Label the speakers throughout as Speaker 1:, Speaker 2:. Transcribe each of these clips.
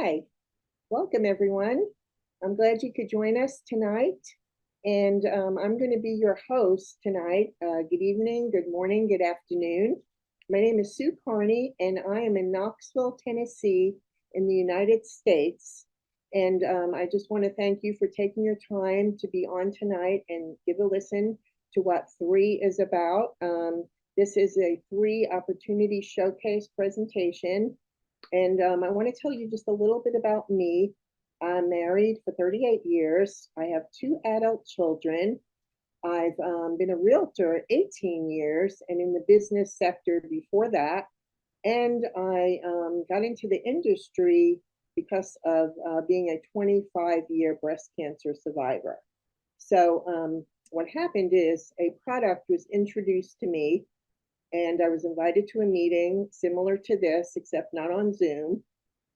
Speaker 1: Hi, welcome everyone. I'm glad you could join us tonight. And I'm going to be your host tonight. Good evening, good morning, good afternoon. My name is Sue Carney, and I am in Knoxville, Tennessee, in the United States. And I just want to thank you for taking your time to be on tonight and give a listen to what Three is about. This is a Three Opportunity Showcase presentation. And I want to tell you just a little bit about me. I'm married for 38 years. I have two adult children. I've been a realtor 18 years and in the business sector before that. And I got into the industry because of being a 25-year breast cancer survivor. So what happened is a product was introduced to me and I was invited to a meeting similar to this, except not on Zoom.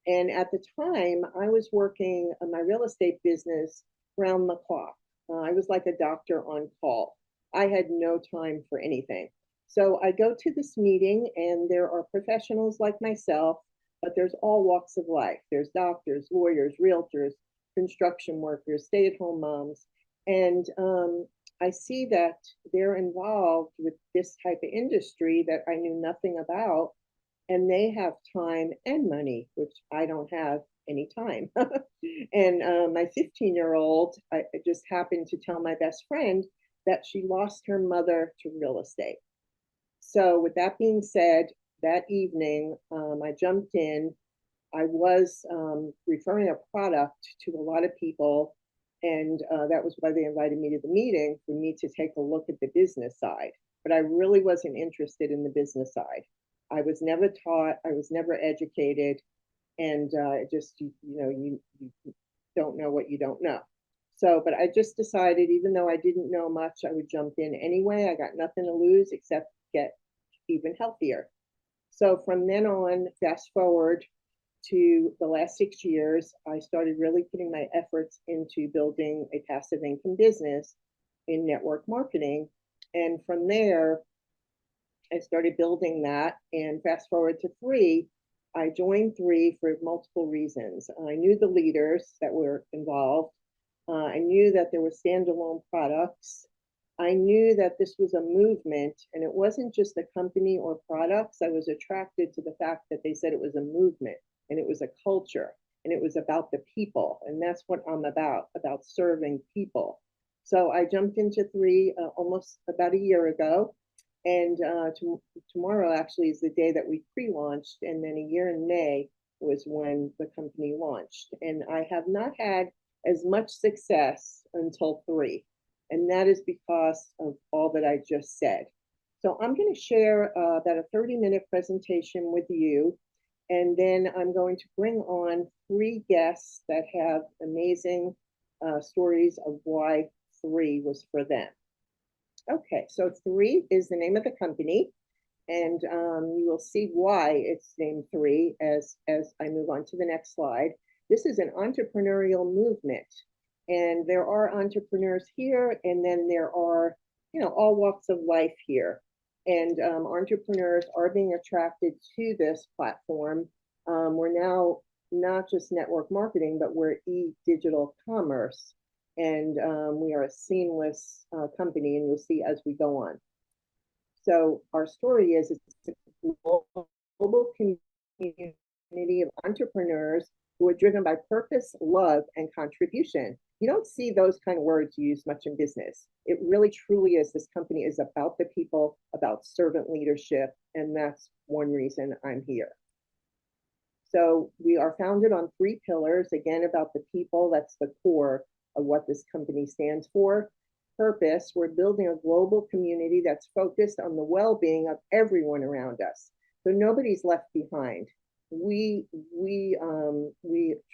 Speaker 1: And at the time, I was working on my real estate business round the clock. I was like a doctor on call. I had no time for anything. So I go to this meeting, and there are professionals like myself, but there's all walks of life. There's doctors, lawyers, realtors, construction workers, stay-at-home moms. And I see that they're involved with this type of industry that I knew nothing about, and they have time and money, which I don't have any time. And my 15-year-old, I just happened to tell my best friend that she lost her mother to real estate. So, with that being said, that evening, I jumped in. I was referring a product to a lot of people, and that was why they invited me to the meeting for me to take a look at the business side. But I really wasn't interested in the business side. I was never taught, I was never educated, and just, you don't know what you don't know. So, but I just decided, even though I didn't know much, I would jump in anyway. I got nothing to lose except get even healthier. So from then on, fast forward to the last 6 years, I started really putting my efforts into building a passive income business in network marketing. And from there, I started building that. And fast forward to Three, I joined Three for multiple reasons. I knew the leaders that were involved. I knew that there were standalone products. I knew that this was a movement and it wasn't just a company or products. I was attracted to the fact that they said it was a movement and it was a culture and it was about the people. And that's what I'm about serving people. So I jumped into Three almost about a year ago. And tomorrow actually is the day that we pre-launched. And then a year in May was when the company launched. And I have not had as much success until Three. And that is because of all that I just said. So I'm going to share about a 30-minute presentation with you. And then I'm going to bring on three guests that have amazing stories of why Three was for them. Okay, so Three is the name of the company, and you will see why it's named Three as I move on to the next slide. This is an entrepreneurial movement, and there are entrepreneurs here, and then there are, all walks of life here. And entrepreneurs are being attracted to this platform. We're now not just network marketing, but we're digital commerce. And we are a seamless company, and you'll see as we go on. So our story is it's a global community of entrepreneurs who are driven by purpose, love, and contribution. You don't see those kind of words used much in business. It really truly is. This company is about the people, about servant leadership, and that's one reason I'm here. So we are founded on three pillars, again, about the people. That's the core of what this company stands for. Purpose, we're building a global community that's focused on the well-being of everyone around us. So nobody's left behind. We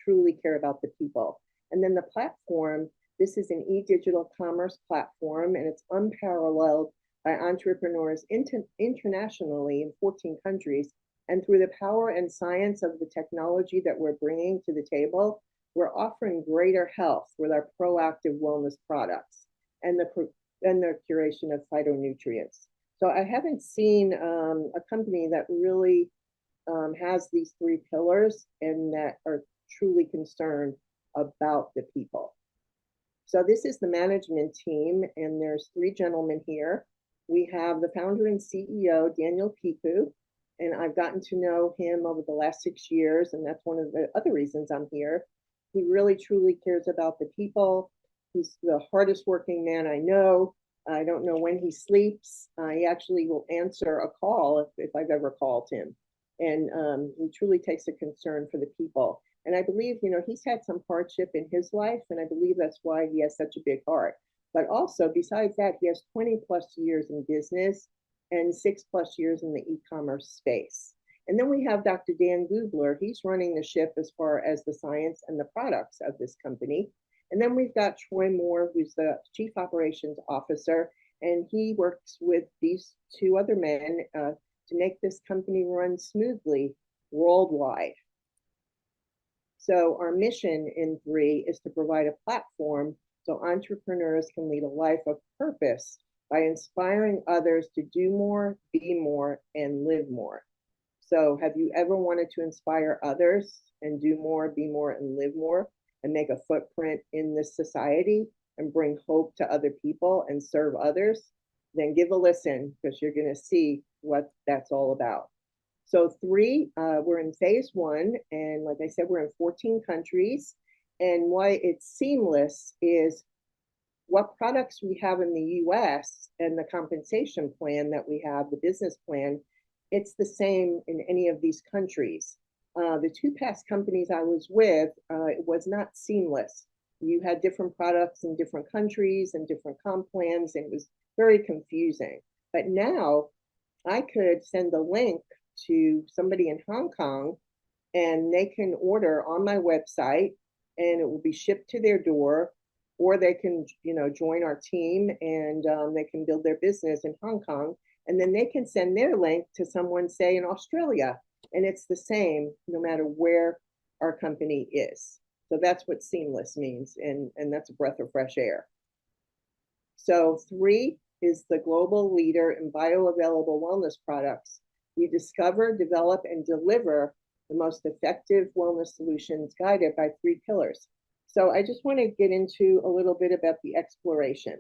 Speaker 1: truly care about the people. And then the platform, this is an digital commerce platform, and it's unparalleled by entrepreneurs internationally in 14 countries. And through the power and science of the technology that we're bringing to the table, we're offering greater health with our proactive wellness products and the curation of phytonutrients. So I haven't seen a company that really has these three pillars and that are truly concerned about the people. So this is the management team, and there's three gentlemen here. We have the founder and CEO, Daniel Piku, and I've gotten to know him over the last 6 years, and that's one of the other reasons I'm here. He really truly cares about the people. He's the hardest working man I know. I don't know when he sleeps. He actually will answer a call if I've ever called him. And he truly takes a concern for the people. And I believe, he's had some hardship in his life, and I believe that's why he has such a big heart. But also, besides that, he has 20 plus years in business and 6 plus years in the e-commerce space. And then we have Dr. Dan Gubler. He's running the ship as far as the science and the products of this company. And then we've got Troy Moore, who's the Chief Operations Officer, and he works with these two other men to make this company run smoothly worldwide. So our mission in 3 is to provide a platform so entrepreneurs can lead a life of purpose by inspiring others to do more, be more, and live more. So have you ever wanted to inspire others and do more, be more, and live more, and make a footprint in this society and bring hope to other people and serve others? Then give a listen, because you're going to see what that's all about. So 3, we're in phase 1, and like I said, we're in 14 countries. And why it's seamless is what products we have in the US and the compensation plan that we have, the business plan, it's the same in any of these countries. The 2 past companies I was with, it was not seamless. You had different products in different countries and different comp plans, and it was very confusing. But now I could send a link to somebody in Hong Kong, and they can order on my website, and it will be shipped to their door, or they can, join our team, and they can build their business in Hong Kong, and then they can send their link to someone, say, in Australia, and it's the same no matter where our company is. So that's what seamless means, and that's a breath of fresh air. So 3 is the global leader in bioavailable wellness products. We discover, develop, and deliver the most effective wellness solutions guided by 3 pillars. So I just want to get into a little bit about the exploration.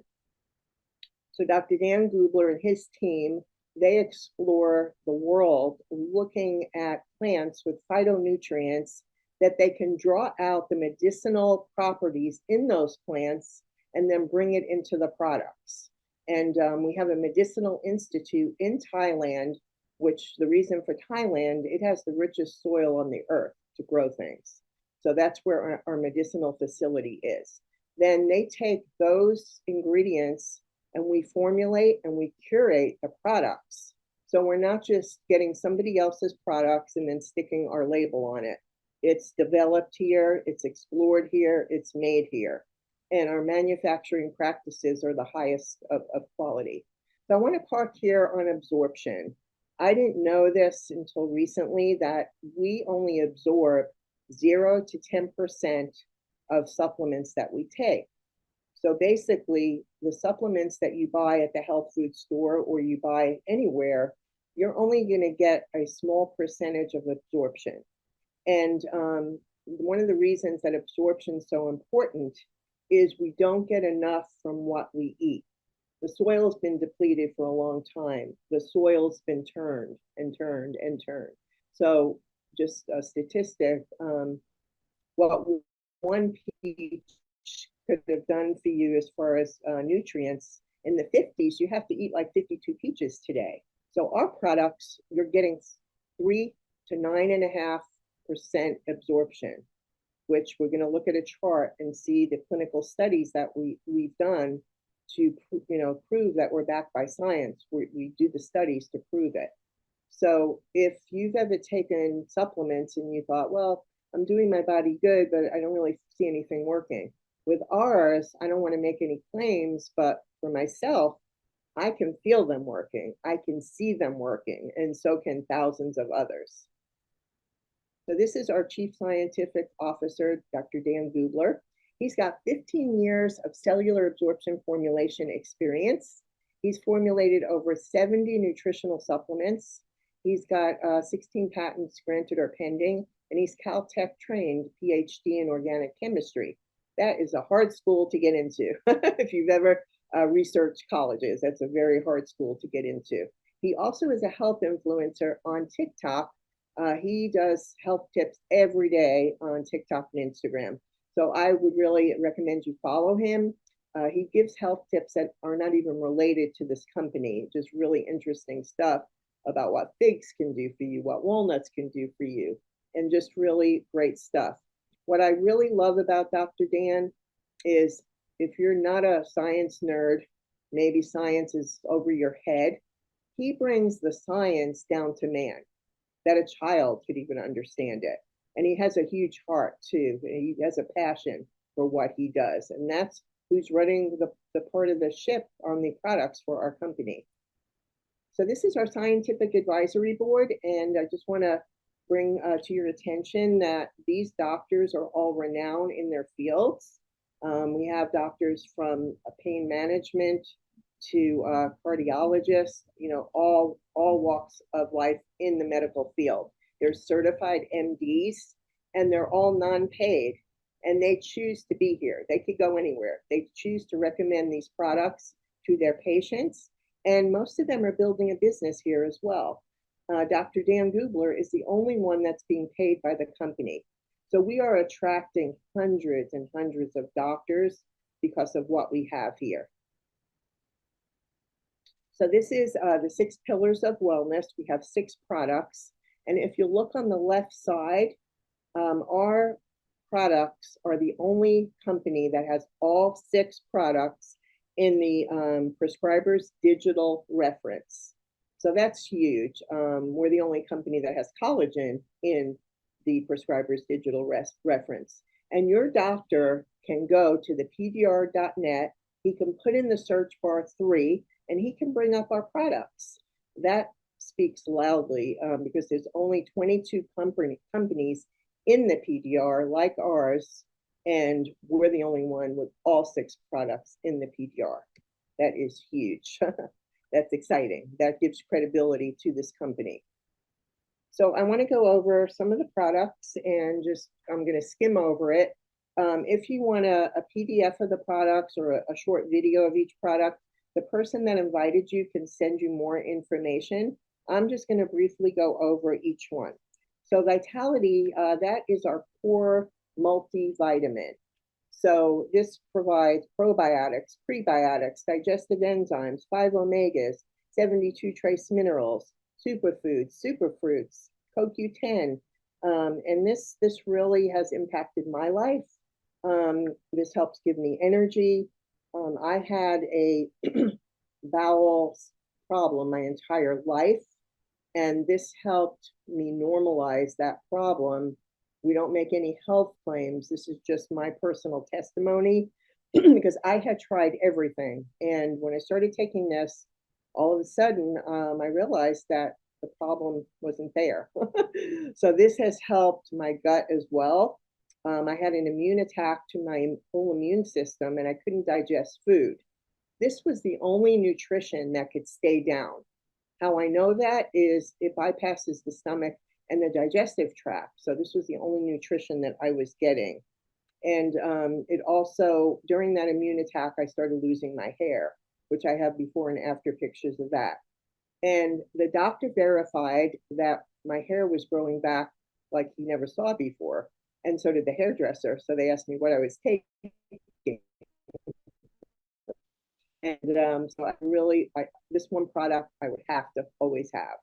Speaker 1: So Dr. Dan Gubler and his team, they explore the world looking at plants with phytonutrients that they can draw out the medicinal properties in those plants and then bring it into the products. And we have a medicinal institute in Thailand, which the reason for Thailand, it has the richest soil on the earth to grow things. So that's where our medicinal facility is. Then they take those ingredients and we formulate and we curate the products. So we're not just getting somebody else's products and then sticking our label on it. It's developed here, it's explored here, it's made here. And our manufacturing practices are the highest of quality. So I want to park here on absorption. I didn't know this until recently, that we only absorb 0 to 10% of supplements that we take. So basically, the supplements that you buy at the health food store or you buy anywhere, you're only going to get a small percentage of absorption. And one of the reasons that absorption is so important is we don't get enough from what we eat. The soil's been depleted for a long time. The soil's been turned and turned and turned. So just a statistic, what 1 peach could have done for you as far as nutrients, in the 50s, you have to eat like 52 peaches today. So our products, you're getting 3 to 9.5% absorption, which we're going to look at a chart and see the clinical studies that we've done to prove that we're backed by science. We do the studies to prove it. So if you've ever taken supplements and you thought, well, I'm doing my body good, but I don't really see anything working. With ours, I don't want to make any claims, but for myself, I can feel them working. I can see them working, and so can thousands of others. So this is our Chief Scientific Officer, Dr. Dan Gubler. He's got 15 years of cellular absorption formulation experience. He's formulated over 70 nutritional supplements. He's got 16 patents granted or pending. and he's Caltech trained, PhD in organic chemistry. That is a hard school to get into. If you've ever researched colleges, that's a very hard school to get into. He also is a health influencer on TikTok. He does health tips every day on TikTok and Instagram. So I would really recommend you follow him. He gives health tips that are not even related to this company, just really interesting stuff about what figs can do for you, what walnuts can do for you, and just really great stuff. What I really love about Dr. Dan is if you're not a science nerd, maybe science is over your head, he brings the science down to man, that a child could even understand it. And he has a huge heart too. He has a passion for what he does. And that's who's running the part of the ship on the products for our company. So this is our scientific advisory board. And I just want to bring to your attention that these doctors are all renowned in their fields. We have doctors from pain management to cardiologists, all walks of life in the medical field. They're certified MDs, and they're all non-paid, and they choose to be here. They could go anywhere. They choose to recommend these products to their patients, and most of them are building a business here as well. Dr. Dan Gubler is the only one that's being paid by the company. So we are attracting hundreds and hundreds of doctors because of what we have here. So this is the 6 pillars of wellness. We have 6 products. And if you look on the left side, our products are the only company that has all 6 products in the prescriber's digital reference. So that's huge. We're the only company that has collagen in the prescriber's digital reference. And your doctor can go to the pdr.net. He can put in the search bar 3, and he can bring up our products. That speaks loudly because there's only 22 companies in the PDR like ours, and we're the only one with all 6 products in the PDR. That is huge. That's exciting. That gives credibility to this company. So I want to go over some of the products and I'm going to skim over it. If you want a PDF of the products or a short video of each product, the person that invited you can send you more information. I'm just going to briefly go over each one. So Vitality, that is our core multivitamin. So this provides probiotics, prebiotics, digestive enzymes, 5 omegas, 72 trace minerals, superfoods, superfruits, CoQ10. And this really has impacted my life. This helps give me energy. I had a bowel problem my entire life, and this helped me normalize that problem. We don't make any health claims. This is just my personal testimony because I had tried everything. And when I started taking this, all of a sudden, I realized that the problem wasn't there. So this has helped my gut as well. I had an immune attack to my whole immune system, and I couldn't digest food. This was the only nutrition that could stay down. How I know that is it bypasses the stomach and the digestive tract. So this was the only nutrition that I was getting. And it also, during that immune attack, I started losing my hair, which I have before and after pictures of that. And the doctor verified that my hair was growing back like he never saw before. And so did the hairdresser. So they asked me what I was taking. And so this one product I would have to always have.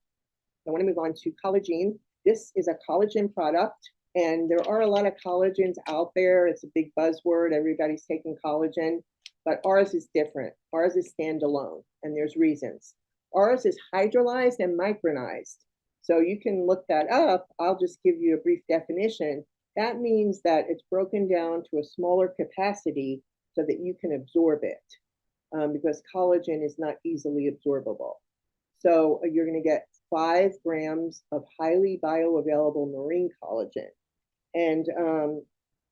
Speaker 1: I want to move on to collagen. This is a collagen product, and there are a lot of collagens out there. It's a big buzzword. Everybody's taking collagen, but ours is different. Ours is standalone, and there's reasons. Ours is hydrolyzed and micronized. So you can look that up. I'll just give you a brief definition. That means that it's broken down to a smaller capacity so that you can absorb it, because collagen is not easily absorbable. So you're going to get 5 grams of highly bioavailable marine collagen. And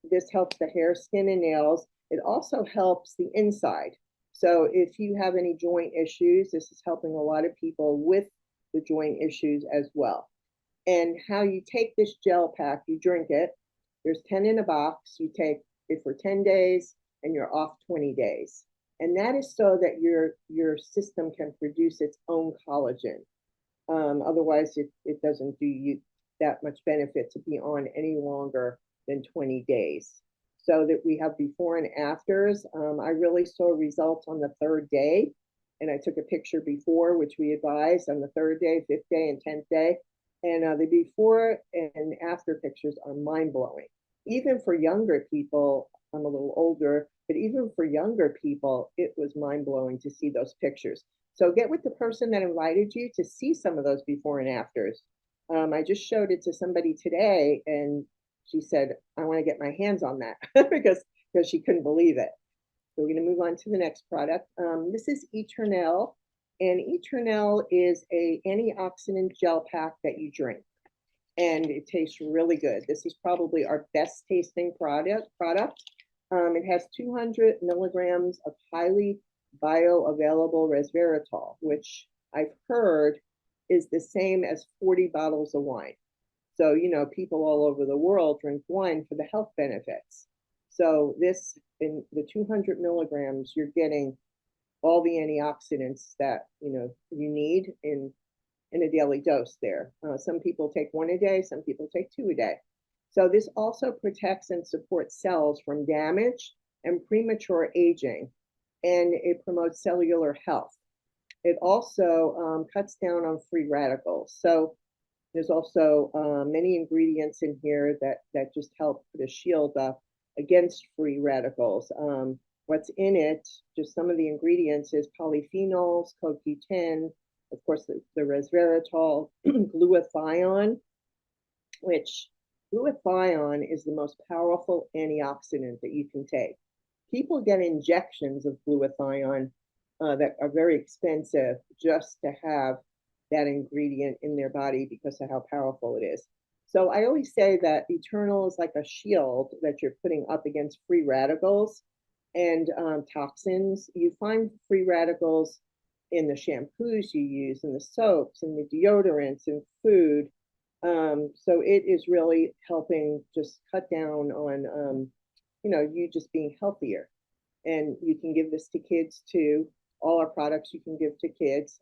Speaker 1: this helps the hair, skin, and nails. It also helps the inside. So if you have any joint issues, this is helping a lot of people with the joint issues as well. And how you take this gel pack, you drink it. There's 10 in a box. You take it for 10 days and you're off 20 days. And that is so that your system can produce its own collagen. Otherwise, it doesn't do you that much benefit to be on any longer than 20 days. So that we have before and afters. I really saw results on the third day. And I took a picture before, which we advise on the third day, fifth day, and 10th day. And the before and after pictures are mind blowing. Even for younger people, I'm a little older, but even for younger people, it was mind blowing to see those pictures. So get with the person that invited you to see some of those before and afters. I just showed it to somebody today, and she said, I want to get my hands on that because she couldn't believe it. So we're going to move on to the next product. This is Eternel, and Eternel is a antioxidant gel pack that you drink, and it tastes really good. This is probably our best tasting product. It has 200 milligrams of highly bioavailable resveratrol, which I've heard is the same as 40 bottles of wine. So, you know, people all over the world drink wine for the health benefits. So this, in the 200 milligrams, you're getting all the antioxidants that, you know, you need in a daily dose there. Some people take one a day, some people take two a day. So this also protects and supports cells from damage and premature aging, and it promotes cellular health. It also cuts down on free radicals. So there's also many ingredients in here that just help put a shield up against free radicals. What's in it, just some of the ingredients, is polyphenols, CoQ10, of course, the resveratrol, glutathione, which glutathione is the most powerful antioxidant that you can take. People get injections of glutathione that are very expensive just to have that ingredient in their body because of how powerful it is. So I always say that Eternal is like a shield that you're putting up against free radicals and toxins. You find free radicals in the shampoos you use, in the soaps, and the deodorants, and food. So it is really helping just cut down on, you know, you just being healthier. And you can give this to kids too. All our products you can give to kids.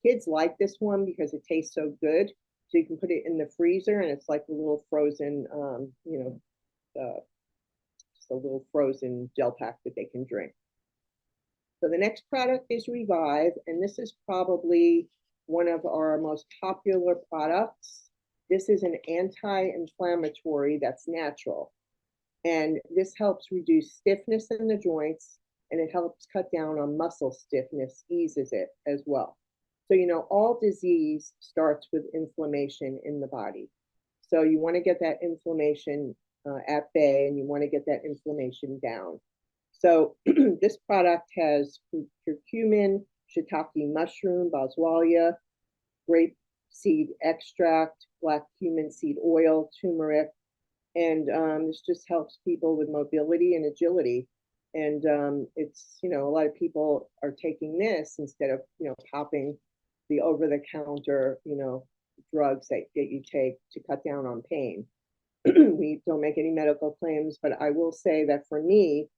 Speaker 1: Kids like this one because it tastes so good. So you can put it in the freezer, and it's like a little frozen, you know, just a little frozen gel pack that they can drink. So the next product is Revive, and this is probably one of our most popular products. This is an anti-inflammatory that's natural. And this helps reduce stiffness in the joints, and it helps cut down on muscle stiffness, eases it as well. So, you know, all disease starts with inflammation in the body. So you want to get that inflammation at bay, and you want to get that inflammation down. So this product has curcumin, shiitake mushroom, boswellia, grape seed extract, black cumin seed oil, turmeric, and this just helps people with mobility and agility. And it's, you know, a lot of people are taking this instead of, you know, popping the over-the-counter, you know, drugs that you take to cut down on pain. We don't make any medical claims, but I will say that for me,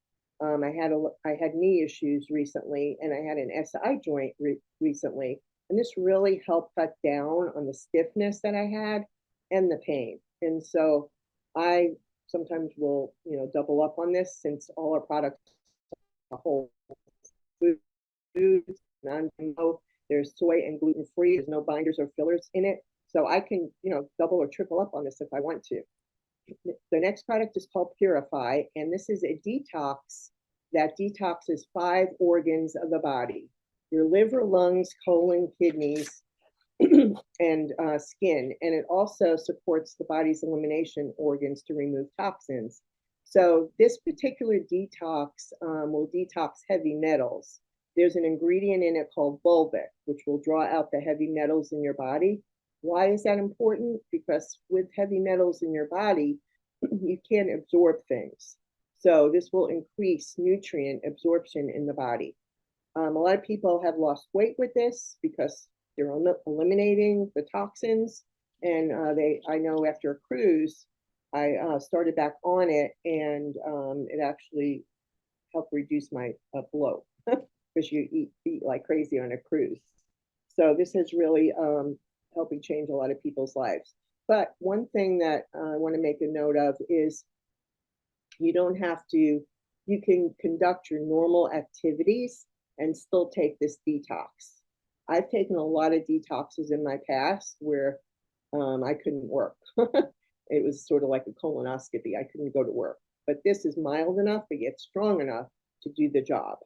Speaker 1: I had knee issues recently, and I had an SI joint recently, and this really helped cut down on the stiffness that I had and the pain. And so I sometimes will, you know, double up on this, since all our products are whole foods, non-GMO, there's soy and gluten free, there's no binders or fillers in it. So I can, you know, double or triple up on this if I want to. The next product is called Purify, and this is a detox that detoxes 5 organs of the body: your liver, lungs, colon, kidneys, and skin. And it also supports the body's elimination organs to remove toxins. So this particular detox will detox heavy metals. There's an ingredient in it called Volvic, which will draw out the heavy metals in your body. Why is that important? Because with heavy metals in your body, you can't absorb things. So this will increase nutrient absorption in the body. A lot of people have lost weight with this because they're eliminating the toxins. And I know after a cruise, I started back on it, and it actually helped reduce my bloat because you eat like crazy on a cruise. So this has really helping change a lot of people's lives. But one thing that I want to make a note of is you don't have to, you can conduct your normal activities and still take this detox. I've taken a lot of detoxes in my past where I couldn't work. It was sort of like a colonoscopy. I couldn't go to work. But this is mild enough, but yet strong enough to do the job.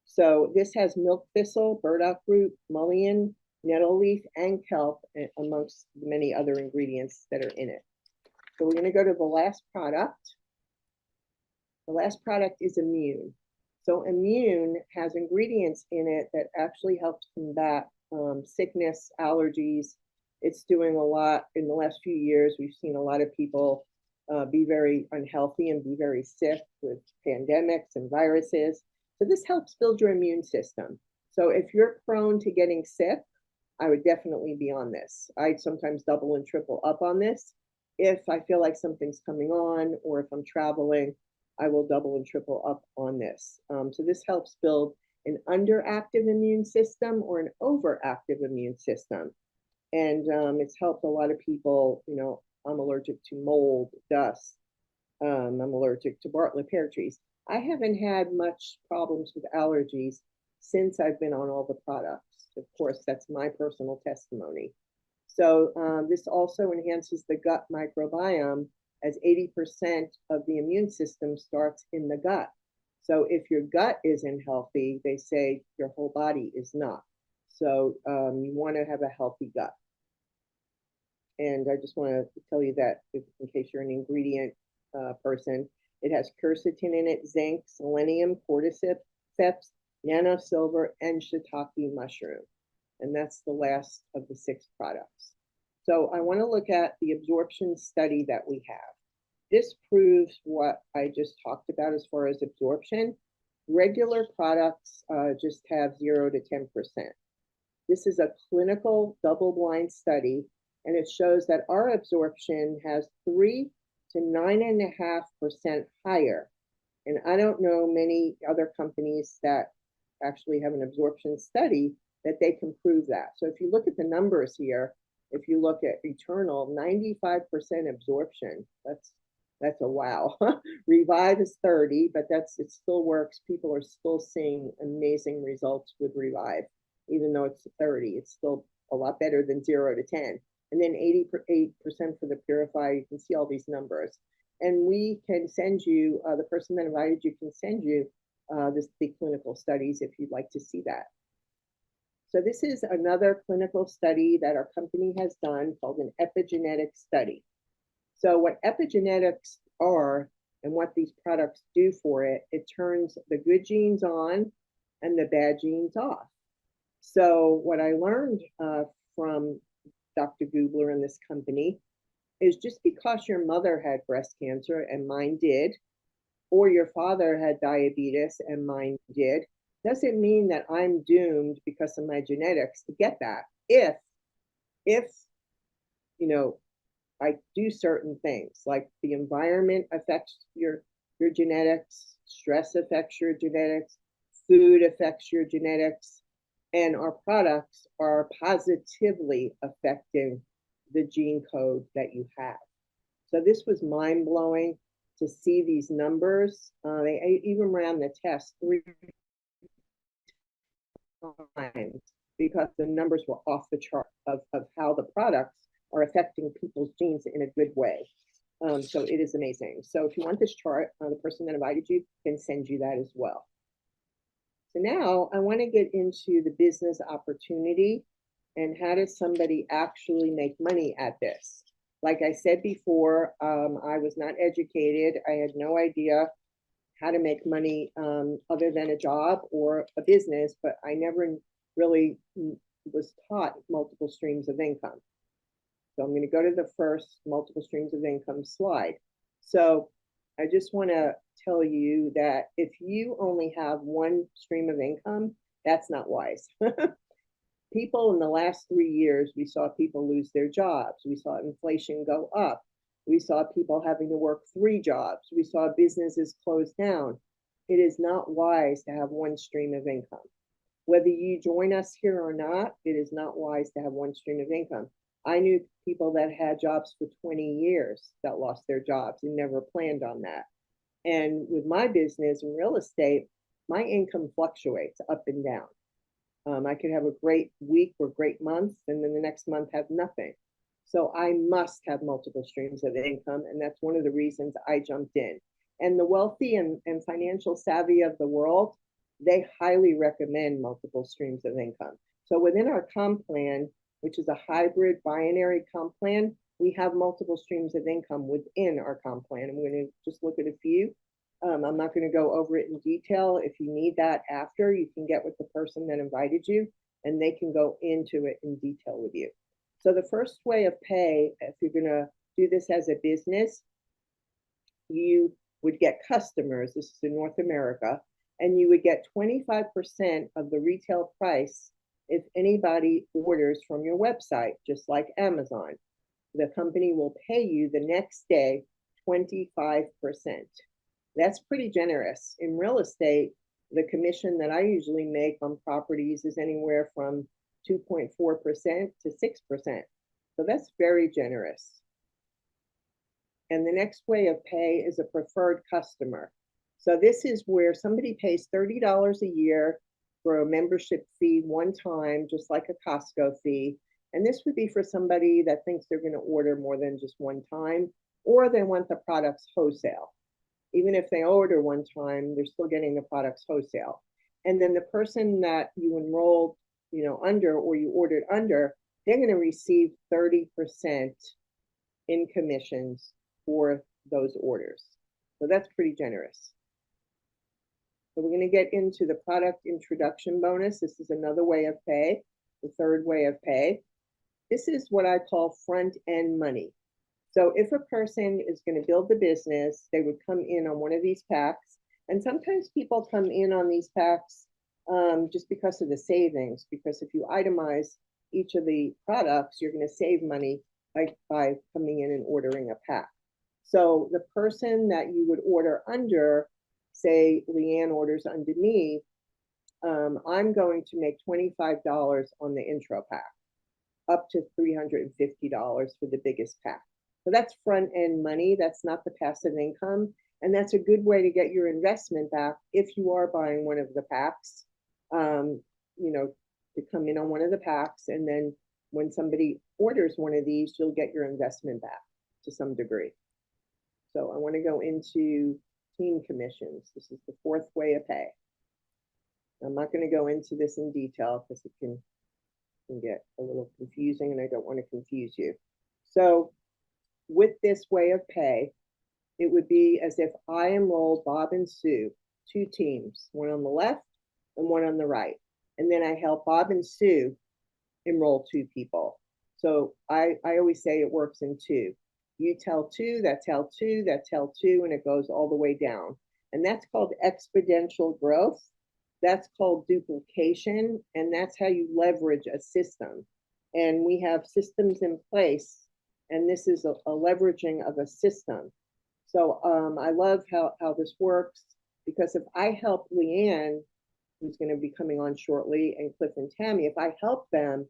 Speaker 1: So this has milk thistle, burdock root, mullein, nettle leaf, and kelp, amongst the many other ingredients that are in it. So we're going to go to the last product. The last product is Immune. So Immune has ingredients in it that actually helps combat sickness, allergies. It's doing a lot in the last few years. We've seen a lot of people be very unhealthy and be very sick with pandemics and viruses. So this helps build your immune system. So if you're prone to getting sick, I would definitely be on this. I sometimes double and triple up on this. If I feel like something's coming on, or if I'm traveling, I will double and triple up on this. So this helps build an underactive immune system or an overactive immune system. And it's helped a lot of people. You know, I'm allergic to mold, dust. I'm allergic to Bartlett pear trees. I haven't had much problems with allergies since I've been on all the products. Of course, that's my personal testimony. So this also enhances the gut microbiome, as 80% of the immune system starts in the gut. So if your gut isn't healthy, they say your whole body is not. So you want to have a healthy gut. And I just want to tell you that in case you're an ingredient person, it has quercetin in it, zinc, selenium, cordyceps, nanosilver, and shiitake mushroom. And that's the last of the 6 products. So I want to look at the absorption study that we have. This proves what I just talked about as far as absorption. Regular products just have 0 to 10%. This is a clinical double-blind study, and it shows that our absorption has 3 to 9.5% higher. And I don't know many other companies that actually have an absorption study that they can prove that. So if you look at the numbers here, if you look at Eternal, 95% absorption, that's a wow. Revive is 30, but it still works. People are still seeing amazing results with Revive, even though it's 30. It's still a lot better than 0 to 10. And then 88% for the Purify. You can see all these numbers. And we can send you, the person that invited you can send you the clinical studies if you'd like to see that. So this is another clinical study that our company has done called an epigenetic study. So what epigenetics are and what these products do for it, it turns the good genes on and the bad genes off. So what I learned from Dr. Gubler and this company is just because your mother had breast cancer and mine did, or your father had diabetes and mine did, doesn't mean that I'm doomed because of my genetics to get that. If you know, I do certain things, like the environment affects your genetics, stress affects your genetics, food affects your genetics, and our products are positively affecting the gene code that you have. So this was mind-blowing to see these numbers. They even ran the test 3 times because the numbers were off the chart of how the products are affecting people's genes in a good way. So it is amazing. So if you want this chart, the person that invited you can send you that as well. So now I want to get into the business opportunity and how does somebody actually make money at this? Like I said before, I was not educated. I had no idea how to make money other than a job or a business, but I never really was taught multiple streams of income. So I'm going to go to the first multiple streams of income slide. So I just want to tell you that if you only have one stream of income, that's not wise. people in the last 3 years, we saw people lose their jobs. We saw inflation go up. We saw people having to work 3 jobs. We saw businesses close down. It is not wise to have one stream of income. Whether you join us here or not, it is not wise to have one stream of income. I knew people that had jobs for 20 years that lost their jobs and never planned on that. And with my business in real estate, my income fluctuates up and down. I could have a great week or great month, and then the next month have nothing. So I must have multiple streams of income, and that's one of the reasons I jumped in. And the wealthy and financial savvy of the world, they highly recommend multiple streams of income. So within our comp plan, which is a hybrid binary comp plan, we have multiple streams of income within our comp plan. I'm going to just look at a few. I'm not going to go over it in detail. If you need that after, you can get with the person that invited you, and they can go into it in detail with you. So the first way of pay, if you're going to do this as a business, you would get customers. This is in North America, and you would get 25% of the retail price if anybody orders from your website, just like Amazon. The company will pay you the next day 25%. That's pretty generous. In real estate, the commission that I usually make on properties is anywhere from 2.4% to 6%. So that's very generous. And the next way of pay is a preferred customer. So this is where somebody pays $30 a year for a membership fee one time, just like a Costco fee. And this would be for somebody that thinks they're going to order more than just one time, or they want the products wholesale. Even if they order one time, they're still getting the products wholesale. And then the person that you enrolled, under, or you ordered under, they're going to receive 30% in commissions for those orders. So that's pretty generous. So we're going to get into the product introduction bonus. This is another way of pay, the third way of pay. This is what I call front end money. So if a person is going to build the business, they would come in on one of these packs. And sometimes people come in on these packs just because of the savings, because if you itemize each of the products, you're going to save money by coming in and ordering a pack. So the person that you would order under, say Leanne orders under me, I'm going to make $25 on the intro pack, up to $350 for the biggest pack. So that's front end money. That's not the passive income. And that's a good way to get your investment back if you are buying one of the packs, to come in on one of the packs. And then when somebody orders one of these, you'll get your investment back to some degree. So I want to go into team commissions. This is the fourth way of pay. I'm not going to go into this in detail because it can get a little confusing, and I don't want to confuse you. So with this way of pay, it would be as if I enrolled Bob and Sue, 2 teams, one on the left and one on the right. And then I help Bob and Sue enroll 2 people. So I always say it works in 2. You tell 2, that tell 2, that tell 2, and it goes all the way down. And that's called exponential growth. That's called duplication. And that's how you leverage a system. And we have systems in place. And this is a leveraging of a system. So I love how this works, because if I help Leanne, who's going to be coming on shortly, and Cliff and Tammy, if I help them,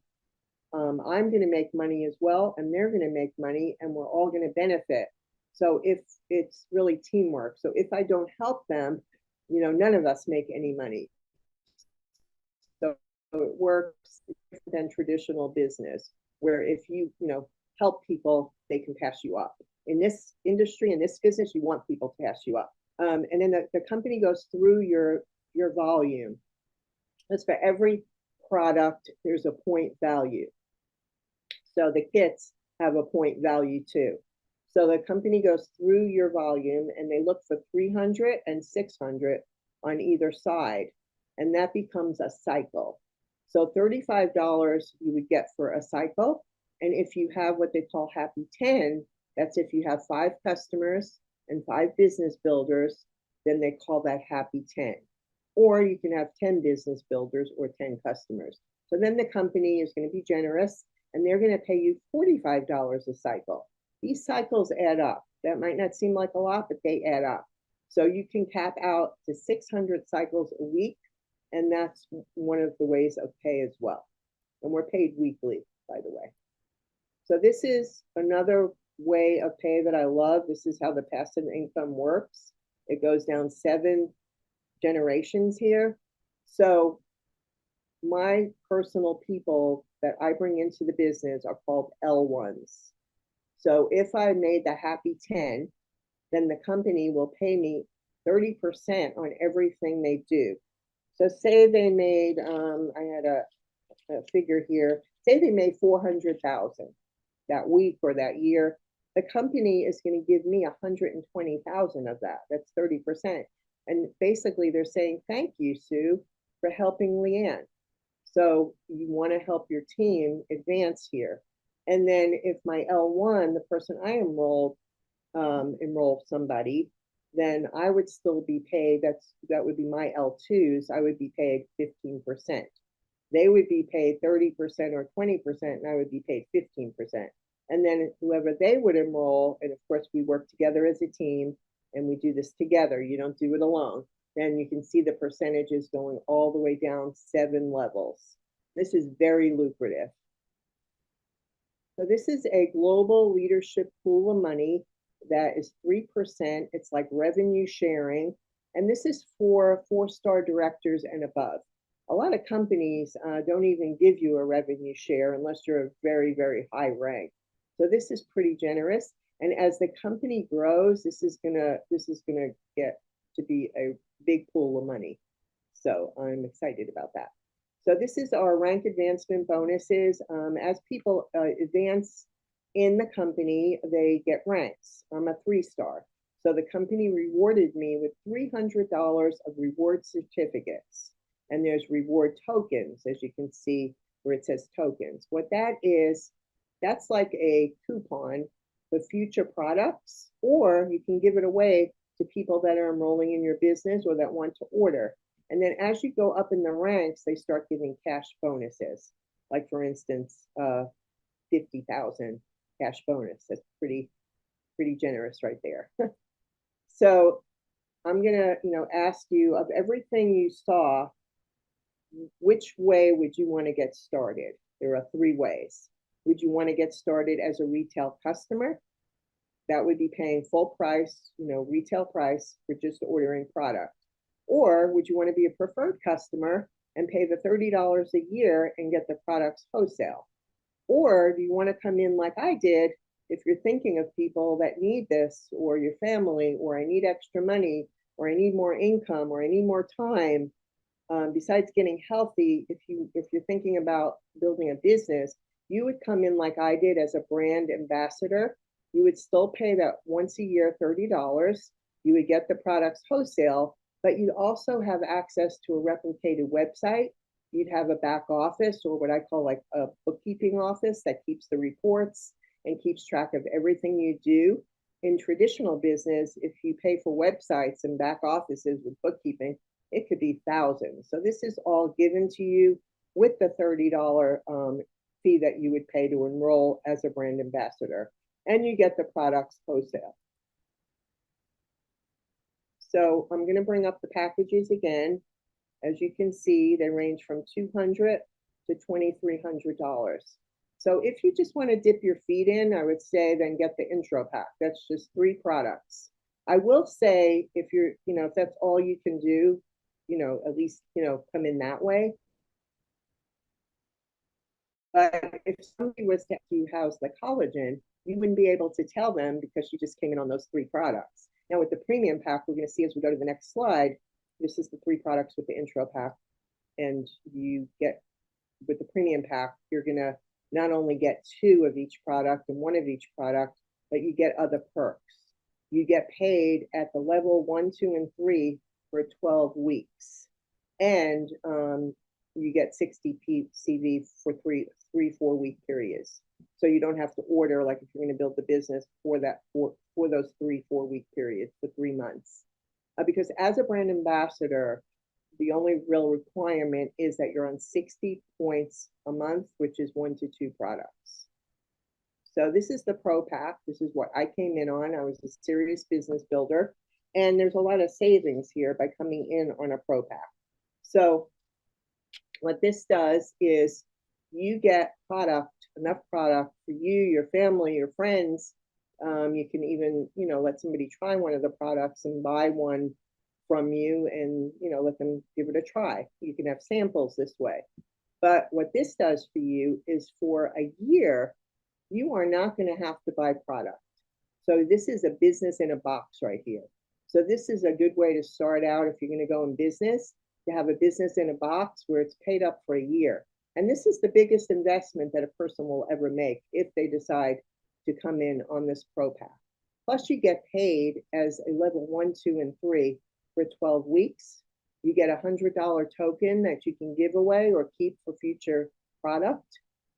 Speaker 1: I'm going to make money as well, and they're going to make money, and we're all going to benefit. So if it's really teamwork. So if I don't help them, none of us make any money. So it works different than traditional business, where if you help people, they can pass you up. In this industry, in this business, you want people to pass you up. And then the company goes through your volume. That's for every product, there's a point value. So the kits have a point value too. So the company goes through your volume, and they look for 300 and 600 on either side. And that becomes a cycle. So $35 you would get for a cycle. And if you have what they call Happy 10, that's if you have 5 customers and 5 business builders, then they call that Happy 10. Or you can have 10 business builders or 10 customers. So then the company is going to be generous and they're going to pay you $45 a cycle. These cycles add up. That might not seem like a lot, but they add up. So you can cap out to 600 cycles a week, and that's one of the ways of pay as well. And we're paid weekly, by the way. So this is another way of pay that I love. This is how the passive income works. It goes down 7 generations here. So my personal people that I bring into the business are called L1s. So if I made the happy 10, then the company will pay me 30% on everything they do. So say they made, I had a figure here, say they made 400,000 that week or that year. The company is going to give me 120,000 of that. That's 30%. And basically they're saying, thank you, Sue, for helping Leanne. So you want to help your team advance here. And then if my L1, the person I enroll somebody, then I would still be paid. That would be my L2s. I would be paid 15%. They would be paid 30% or 20%, and I would be paid 15%. And then whoever they would enroll, and of course we work together as a team and we do this together. You don't do it alone. Then you can see the percentages going all the way down 7 levels. This is very lucrative. So this is a global leadership pool of money that is 3%. It's like revenue sharing. And this is for 4-star directors and above. A lot of companies don't even give you a revenue share unless you're a very, very high rank. So this is pretty generous. And as the company grows, this is gonna get to be a big pool of money. So I'm excited about that. So this is our rank advancement bonuses. As people advance in the company, they get ranks. I'm a 3-star. So the company rewarded me with $300 of reward certificates. And there's reward tokens, as you can see where it says tokens. What that is, that's like a coupon for future products, or you can give it away to people that are enrolling in your business or that want to order. And then as you go up in the ranks, they start giving cash bonuses. Like for instance, 50,000 cash bonus. That's pretty generous right there. So I'm gonna, ask you, of everything you saw, which way would you want to get started? There are 3 ways. Would you want to get started as a retail customer? That would be paying full price, retail price for just ordering product. Or would you want to be a preferred customer and pay the $30 a year and get the products wholesale? Or do you want to come in like I did, if you're thinking of people that need this, or your family, or I need extra money, or I need more income, or I need more time, besides getting healthy, if you're thinking about building a business, you would come in like I did as a brand ambassador. You would still pay that once a year $30. You would get the products wholesale, but you'd also have access to a replicated website. You'd have a back office, or what I call like a bookkeeping office, that keeps the reports and keeps track of everything you do. In traditional business, if you pay for websites and back offices with bookkeeping, it could be thousands. So this is all given to you with the $30 fee that you would pay to enroll as a brand ambassador, and you get the products wholesale. So I'm going to bring up the packages again. As you can see, they range from $200 to $2,300. So if you just want to dip your feet in, I would say then get the intro pack. That's just 3 products. I will say if you're, if that's all you can do, at least, come in that way. But if somebody was to you house the collagen, you wouldn't be able to tell them because you just came in on those 3 products. Now with the premium pack, we're going to see as we go to the next slide, this is the 3 products with the intro pack. And you get, with the premium pack, you're going to not only get 2 of each product and 1 of each product, but you get other perks. You get paid at the level 1, 2, and 3 for 12 weeks. And you get 60 CV for 3-4 week periods. So you don't have to order, like if you're going to build the business for those 3-4 week periods for 3 months. Because as a brand ambassador, The only real requirement is that you're on 60 points a month, which is 1 to 2 products. So this is the Pro Pack. This is what I came in on. I was a serious business builder, and there's a lot of savings here by coming in on a Pro Pack. So what this does is you get enough product for you, your family, your friends. You can even, let somebody try one of the products and buy one from you and, let them give it a try. You can have samples this way. But what this does for you is for a year, you are not going to have to buy product. So this is a business in a box right here. So this is a good way to start out if you're going to go in business, to have a business in a box where it's paid up for a year. And this is the biggest investment that a person will ever make if they decide to come in on this Pro Pack. Plus, you get paid as a level 1, 2, and 3 for 12 weeks. You get a $100 token that you can give away or keep for future product.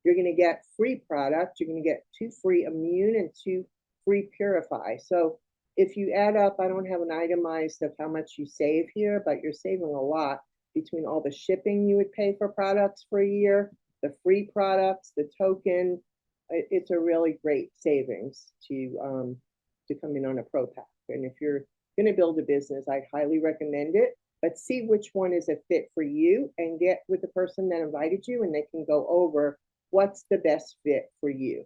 Speaker 1: You're going to get free product. You're going to get 2 free immune and 2 free purify. So if you add up, I don't have an itemized of how much you save here, but you're saving a lot between all the shipping you would pay for products for a year, the free products, the token. It's a really great savings to come in on a Pro Pack. And if you're going to build a business, I highly recommend it. But see which one is a fit for you and get with the person that invited you, and they can go over what's the best fit for you.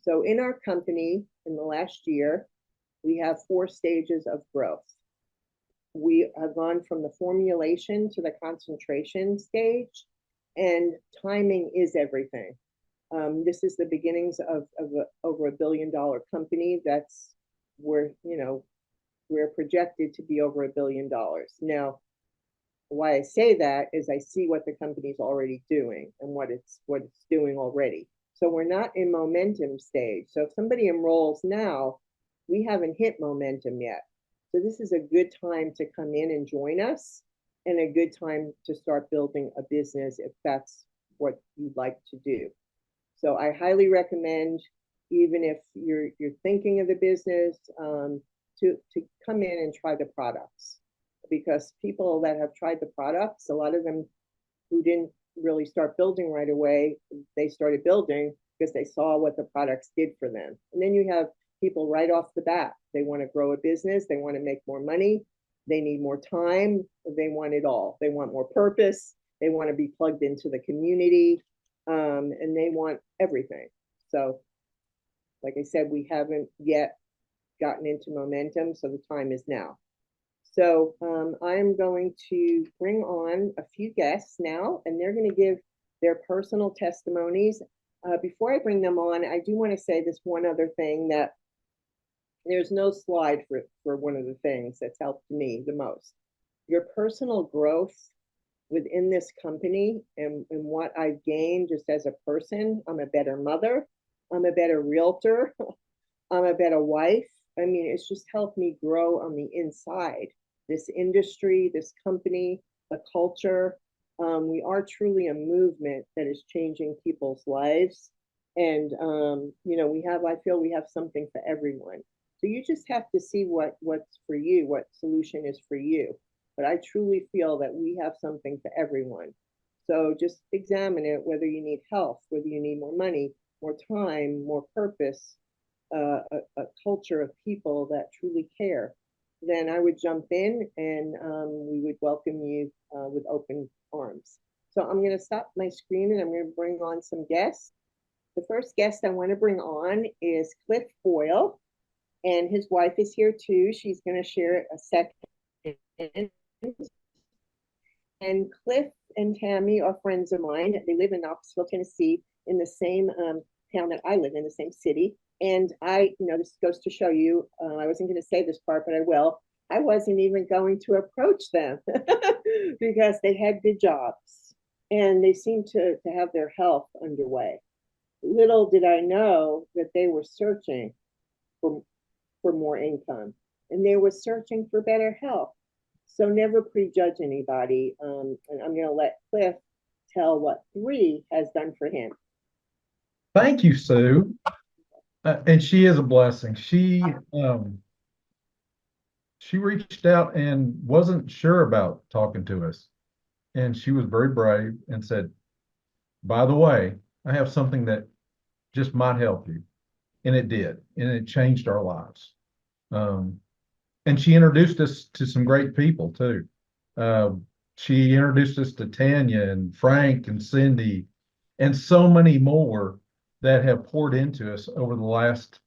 Speaker 1: So in our company, in the last year, we have 4 stages of growth. We have gone from the formulation to the concentration stage, and timing is everything. This is the beginnings of over $1 billion company. That's where, we're projected to be over $1 billion. Now, why I say that is I see what the company's already doing and what it's doing already. So we're not in momentum stage. So if somebody enrolls now, we haven't hit momentum yet. So this is a good time to come in and join us, and a good time to start building a business if that's what you'd like to do. So I highly recommend, even if you're thinking of the business, to come in and try the products, because people that have tried the products, a lot of them who didn't really start building right away, they started building because they saw what the products did for them. And then you have people right off the bat. They want to grow a business. They want to make more money. They need more time. They want it all. They want more purpose. They want to be plugged into the community, and they want everything. So, like I said, we haven't yet gotten into momentum, so the time is now. So I'm going to bring on a few guests now, and they're going to give their personal testimonies. Before I bring them on, I do want to say this one other thing, that there's no slide for one of the things that's helped me the most. Your personal growth within this company and what I've gained just as a person. I'm a better mother. I'm a better realtor. I'm a better wife. I mean, it's just helped me grow on the inside. This industry, this company, the culture. We are truly a movement that is changing people's lives. And, I feel we have something for everyone. So you just have to see what's for you, what solution is for you. But I truly feel that we have something for everyone. So just examine it, whether you need health, whether you need more money, more time, more purpose, a culture of people that truly care. Then I would jump in, and we would welcome you with open arms. So I'm going to stop my screen, and I'm going to bring on some guests. The first guest I want to bring on is Cliff Boyle, and his wife is here too. She's going to share a second. And Cliff and Tammy are friends of mine. They live in Knoxville, Tennessee, in the same town that I live in, the same city. And this goes to show you, I wasn't going to say this part, but I will. I wasn't even going to approach them because they had good jobs and they seemed to have their health underway. Little did I know that they were searching for more income, and they were searching for better health. So never prejudge anybody. And I'm going to let Cliff tell what 3 has done for him.
Speaker 2: Thank you, Sue. And she is a blessing. she reached out and wasn't sure about talking to us. And she was very brave and said, by the way, I have something that just might help you. And it did. And it changed our lives. Um, and she introduced us to some great people too. Uh, she introduced us to Tanya and Frank and Cindy and so many more that have poured into us over the last,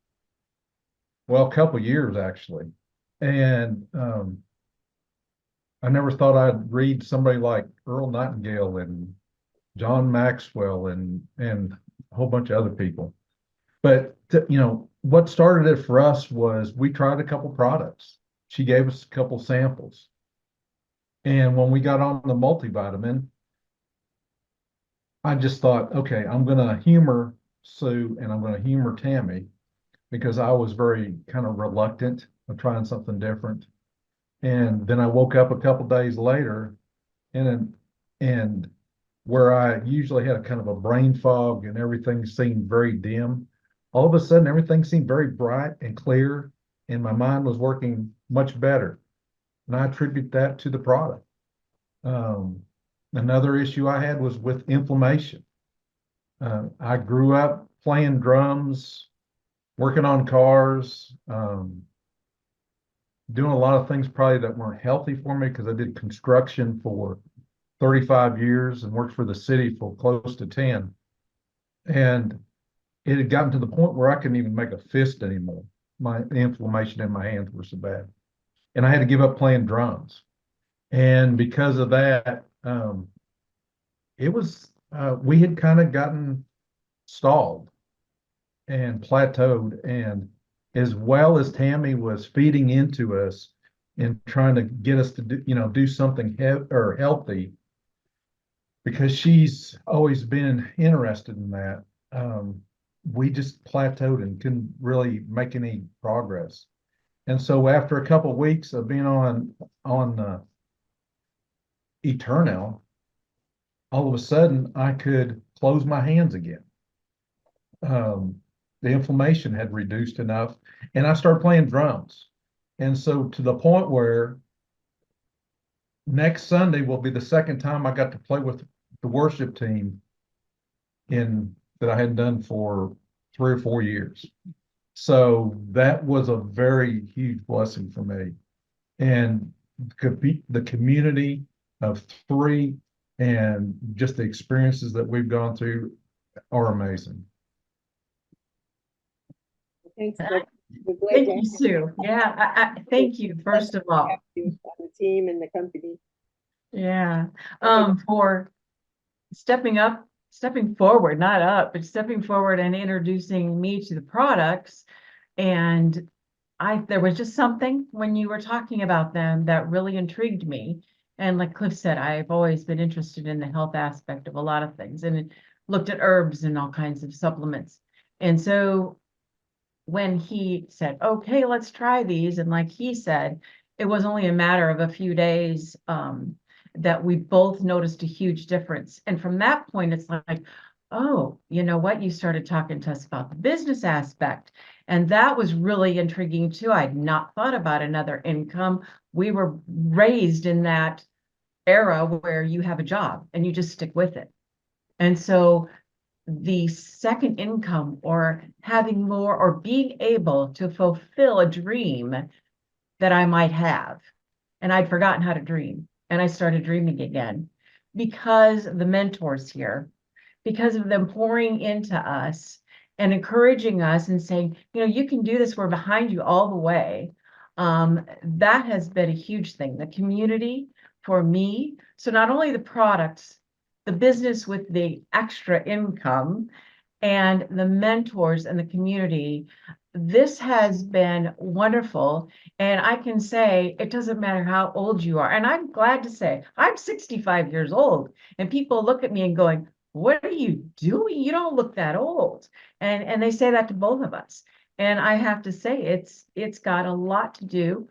Speaker 2: well, couple years actually. And I never thought I'd read somebody like Earl Nightingale and John Maxwell and a whole bunch of other people. But what started it for us was we tried a couple products. She gave us a couple samples. And when we got on the multivitamin, I just thought, okay, I'm going to humor Sue and I'm going to humor Tammy because I was very kind of reluctant of trying something different. And then I woke up a couple days later and where I usually had a kind of a brain fog and everything seemed very dim, all of a sudden everything seemed very bright and clear and my mind was working much better. And I attribute that to the product. Um, Another issue I had was with inflammation. I grew up playing drums, working on cars, doing a lot of things probably that weren't healthy for me because I did construction for 35 years and worked for the city for close to 10. And it had gotten to the point where I couldn't even make a fist anymore. The inflammation in my hands were so bad. And I had to give up playing drums. And because of that, we had kind of gotten stalled and plateaued. And as well as Tammy was feeding into us and trying to get us to do something healthy, because she's always been interested in that. We just plateaued and couldn't really make any progress. And so after a couple of weeks of being on Eternal, all of a sudden I could close my hands again. The inflammation had reduced enough, and I started playing drums. And so to the point where next Sunday will be the second time I got to play with the worship team in that I hadn't done for 3 or 4 years. So that was a very huge blessing for me. And the community of three and just the experiences that we've gone through are amazing.
Speaker 1: Thanks. We're glad
Speaker 3: Thank
Speaker 1: to
Speaker 3: you,
Speaker 1: have
Speaker 3: Sue. Yeah, thank you, first of all.
Speaker 1: you on the team and the company.
Speaker 3: Yeah, for stepping forward, not up, but stepping forward and introducing me to the products. And there was just something when you were talking about them that really intrigued me. And like Cliff said, I've always been interested in the health aspect of a lot of things and looked at herbs and all kinds of supplements. And so when he said, okay, let's try these. And like he said, it was only a matter of a few days that we both noticed a huge difference. And from that point, it's like, oh, you know what? You started talking to us about the business aspect. And that was really intriguing too. I'd not thought about another income. We were raised in that era where you have a job and you just stick with it. And so the second income or having more or being able to fulfill a dream that I might have. And I'd forgotten how to dream. And I started dreaming again because of the mentors here, because of them pouring into us and encouraging us and saying, you can do this. We're behind you all the way. That has been a huge thing. The community for me. So not only the products, the business with the extra income and the mentors and the community. This has been wonderful. And I can say it doesn't matter how old you are. And I'm glad to say I'm 65 years old. And people look at me and going, what are you doing? You don't look that old. And they say that to both of us. And I have to say it's got a lot to do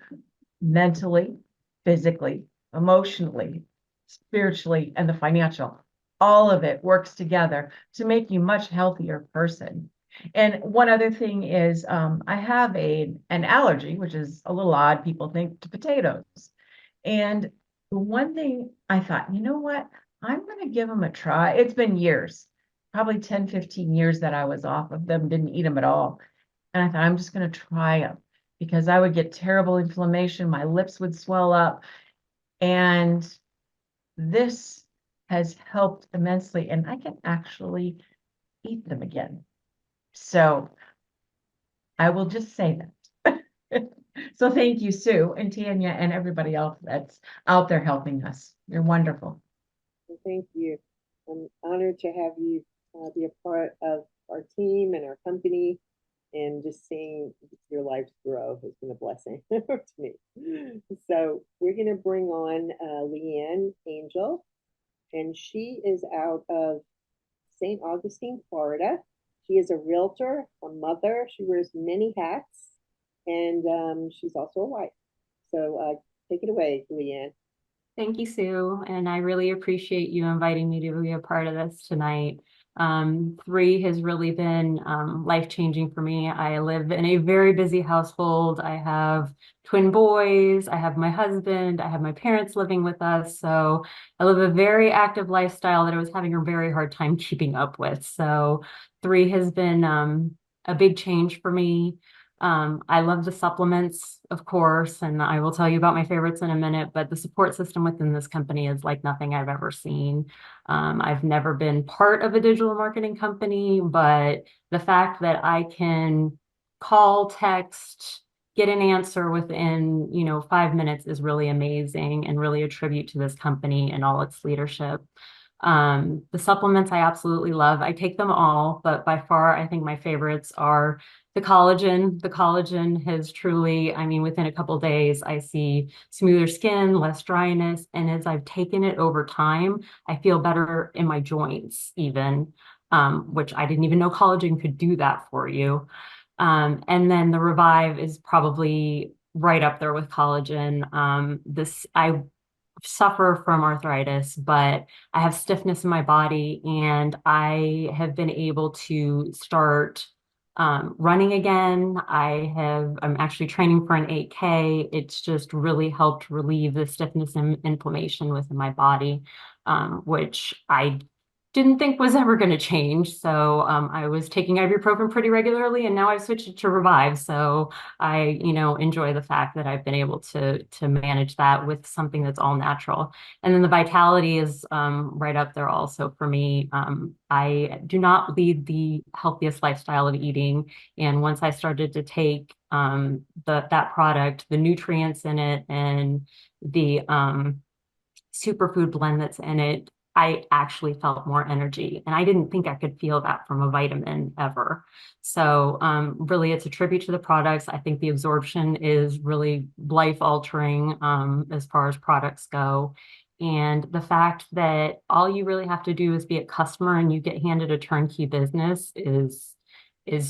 Speaker 3: mentally, physically, emotionally, spiritually, and the financial. All of it works together to make you a much healthier person. And one other thing is, I have an allergy, which is a little odd. People think to potatoes. And one thing I thought, you know what? I'm going to give them a try. It's been years, probably 10, 15 years that I was off of them, didn't eat them at all. And I thought, I'm just going to try them because I would get terrible inflammation. My lips would swell up. And this has helped immensely. And I can actually eat them again. So I will just say that. So thank you, Sue and Tanya and everybody else that's out there helping us. You're wonderful.
Speaker 1: Well, thank you. I'm honored to have you be a part of our team and our company, and just seeing your lives grow has been a blessing to me. So we're going to bring on Leanne Angel, and she is out of St. Augustine, Florida. She is a realtor, a mother. She wears many hats, and she's also a wife. So take it away, Leanne.
Speaker 4: Thank you, Sue, and I really appreciate you inviting me to be a part of this tonight. 3 has really been life-changing for me. I live in a very busy household. I have twin boys, I have my husband, I have my parents living with us. So I live a very active lifestyle that I was having a very hard time keeping up with. So 3 has been a big change for me. I love the supplements, of course, and I will tell you about my favorites in a minute, but the support system within this company is like nothing I've ever seen. I've never been part of a digital marketing company, but the fact that I can call, text, get an answer within, 5 minutes is really amazing and really a tribute to this company and all its leadership. The supplements I absolutely love. I take them all, but by far, I think my favorites are the collagen. The collagen has truly, I mean, within a couple of days, I see smoother skin, less dryness. And as I've taken it over time, I feel better in my joints even, which I didn't even know collagen could do that for you. And then the Revive is probably right up there with collagen. I suffer from arthritis, but I have stiffness in my body, and I have been able to start running again. I'm actually training for an 8K. It's just really helped relieve the stiffness and inflammation within my body, which I didn't think was ever going to change. So I was taking ibuprofen pretty regularly, and now I've switched it to Revive. So I, enjoy the fact that I've been able to manage that with something that's all natural. And then the Vitality is right up there also for me. I do not lead the healthiest lifestyle of eating, and once I started to take that product, the nutrients in it, and the superfood blend that's in it, I actually felt more energy. And I didn't think I could feel that from a vitamin ever. So really, it's a tribute to the products. I think the absorption is really life-altering as far as products go. And the fact that all you really have to do is be a customer and you get handed a turnkey business is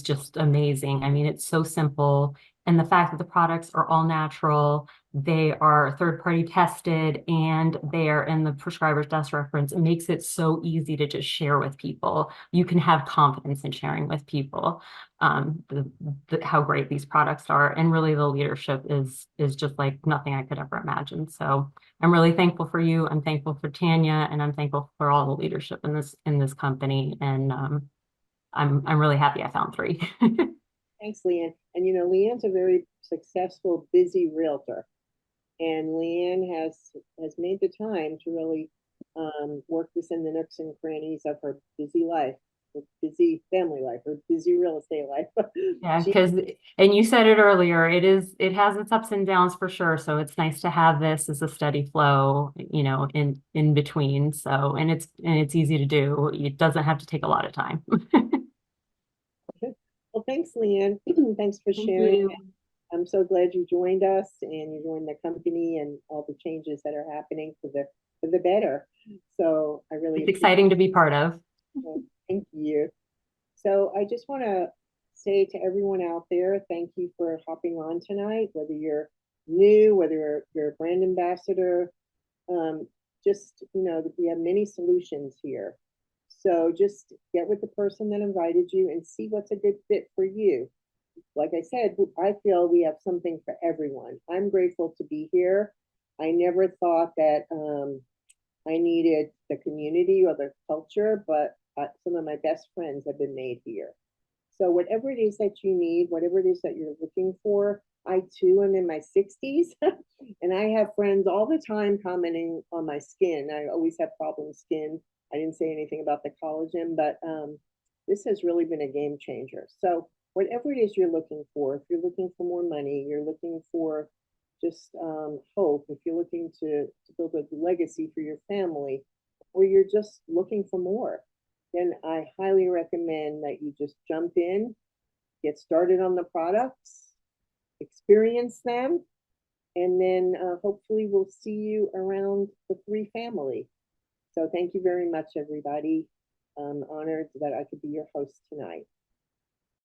Speaker 4: just amazing. I mean, it's so simple. And the fact that the products are all natural, they are third-party tested, and they are in the prescriber's desk reference, it makes it so easy to just share with people. You can have confidence in sharing with people how great these products are. And really, the leadership is just like nothing I could ever imagine. So I'm really thankful for you. I'm thankful for Tanya, and I'm thankful for all the leadership in this company. And I'm really happy I found 3.
Speaker 1: Thanks, Leanne. And Leanne's a very successful, busy realtor, and Leanne has made the time to really work this in the nooks and crannies of her busy life, her busy family life, her busy real estate life.
Speaker 4: Yeah, because, and you said it earlier, it has its ups and downs for sure. So it's nice to have this as a steady flow, in between. So, and it's easy to do. It doesn't have to take a lot of time.
Speaker 1: Well, thanks, Leanne. Thanks for
Speaker 4: Thank
Speaker 1: sharing.
Speaker 4: you.
Speaker 1: I'm so glad you joined us and you joined the company and all the changes that are happening for the better. So I really
Speaker 4: It's exciting to be part of.
Speaker 1: thank you. So I just want to say to everyone out there, thank you for hopping on tonight, whether you're new, whether you're a brand ambassador. Just, we have many solutions here. So just get with the person that invited you and see what's a good fit for you. Like I said, I feel we have something for everyone. I'm grateful to be here. I never thought that I needed the community or the culture, but some of my best friends have been made here. So whatever it is that you need, whatever it is that you're looking for, I too am in my 60s and I have friends all the time commenting on my skin. I always have problem skin. I didn't say anything about the collagen, but this has really been a game changer. So whatever it is you're looking for, if you're looking for more money, you're looking for just hope, if you're looking to build a legacy for your family, or you're just looking for more, then I highly recommend that you just jump in, get started on the products, experience them, and then hopefully we'll see you around the 3 family. So thank you very much, everybody. I'm honored that I could be your host tonight.